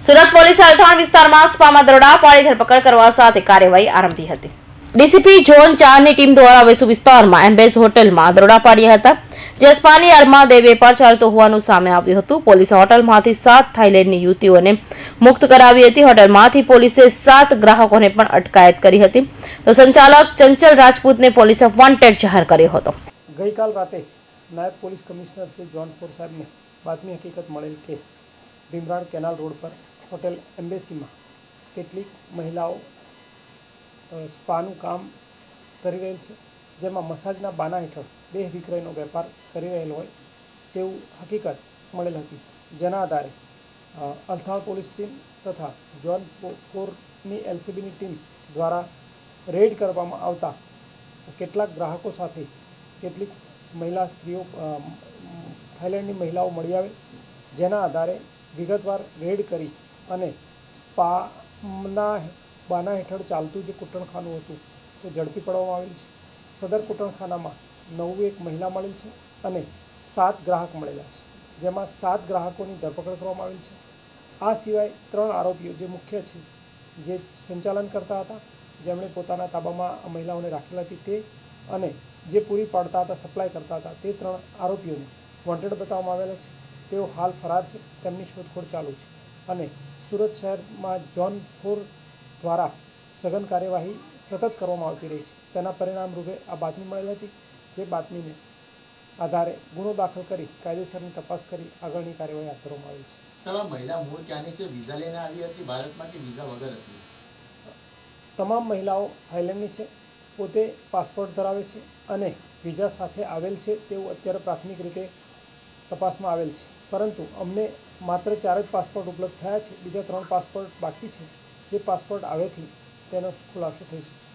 સુરત પોલીસે અલથાણ વિસ્તારમાં સ્પામાં દરોડા પાડી ધરપકડ કરવા સાથે કાર્યવાહી આરંભી હતી। ડીસીપી ઝોન 4 ની ટીમ દ્વારા વેસુ વિસ્તારમાં એમ્બેસ હોટલમાં દરોડા પાડ્યા હતા, જે સ્પાની આડમાં દેહ વેપાર ચાલતો હોવાનું સામે આવ્યું હતું। પોલીસે હોટલમાંથી 7 થાઈલેન્ડની યુવતીઓને મુક્ત કરાવી હતી। હોટલમાંથી પોલીસે 7 ગ્રાહકોને પણ અટકાયત કરી હતી, તો સંચાલક ચંચલ રાજપૂતને પોલીસે વોન્ટેડ જાહેર કર્યો હતો। ગઈકાલ રાતે નાયબ પોલીસ કમિશ્નર શ્રી જોન 4 સાહેબને બાતમી હકીકત મળેલ કે ભીમરાણ કેનાલ રોડ પર હોટેલ એમ્બેસીમાં કેટલીક મહિલાઓ સ્પાનું કામ કરી રહેલ છે, જેમાં મસાજના બાના હેઠળ દેહ વિક્રયનો વેપાર કરી રહેલ હોય તેવું હકીકત મળેલ હતી। જેના આધારે અલથાણ પોલીસ ટીમ તથા જોન 4ની એલસીબીની ટીમ દ્વારા રેડ કરવામાં આવતા કેટલાક ગ્રાહકો સાથે કેટલીક મહિલા સ્ત્રીઓ થાઈલેન્ડની મહિલાઓ મળી આવે, જેના આધારે વિગતવાર રેડ કરી અને સ્પાના બાના હેઠળ ચાલતું જે કૂટણખાનું હતું તે ઝડપી પાડવામાં આવેલ છે। સદર કૂટણખાનામાં 91 મહિલા મળેલ છે અને 7 ગ્રાહક મળેલા છે, જેમાં 7 ગ્રાહકોની ધરપકડ કરવામાં આવેલ છે। આ સિવાય 3 આરોપીઓ જે મુખ્ય છે, જે સંચાલન કરતા હતા, જેમણે પોતાના તાબામાં આ મહિલાઓને રાખેલા હતી તે, અને જે પૂરી પાડતા હતા, સપ્લાય કરતા હતા, તે 3 આરોપીઓને વોન્ટેડ બતાવવામાં આવેલા છે। તેઓ હાલ ફરાર છે, તેમની શોધખોળ ચાલુ છે અને સુરત શહેરમાં જોન 4 દ્વારા સઘન કાર્યવાહી સતત કરવામાં આવતી રહી છે। તેના પરિણામ રૂપે આ બાતમી મળેલ હતી, જે બાતમીને આધારે ગુનો દાખલ કરી કાયદેસરની તપાસ કરી આગળની કાર્યવાહી હાથ ધરવામાં આવી છે। સર, આ મહિલા મૂળ ક્યાંની છે? વિઝા લઈને આવી હતી ભારતમાં કે વિઝા વગર હતી? તમામ મહિલાઓ થાઈલેન્ડની છે, પોતે પાસપોર્ટ ધરાવે છે અને વિઝા સાથે આવેલ છે તેવું અત્યારે પ્રાથમિક રીતે તપાસમાં આવેલ છે, પરંતુ અમને માત્ર 4 જ પાસપોર્ટ ઉપલબ્ધ થયા છે, બીજા 3 પાસપોર્ટ બાકી છે, જે પાસપોર્ટ આવેથી તેનો ખુલાસો થઈ શકશે।